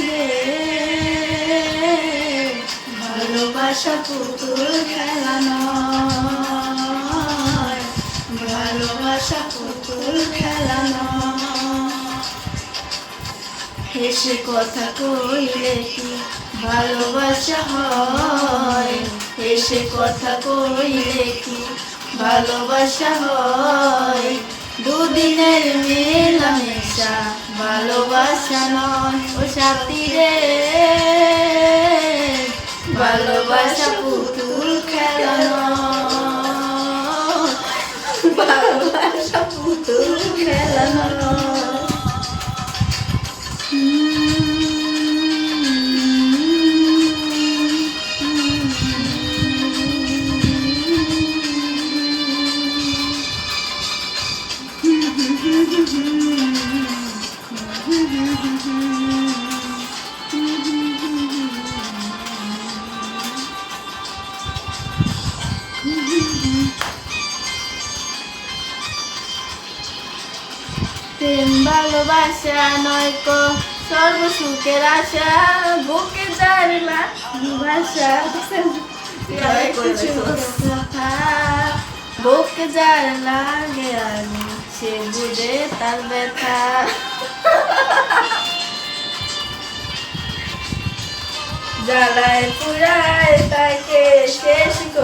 রে ভালোবাসা পুতুল খেলা নয়, ভালোবাসা পুতুল খেলা নয়। হেসে কথা কইলে কি ভালোবাসা হয়, হেসে কথা কইলে কি ভালোবাসা হয়। দুদিনের মেলামেশা ভালোবাসা নয়, ও সাথী রে ভালোবাসা পুতুল খেলা নয়, ভালোবাসা পুতুল খেলা নয়। প্রেম ভালোবাসা নয় কো সর্বসুখের আশা, বুকে জানলা ভাষা বুকে যার লাগে আমি সে বুঝে তার ব্যথা। জ্বালায় পুরায় তাকে শেষ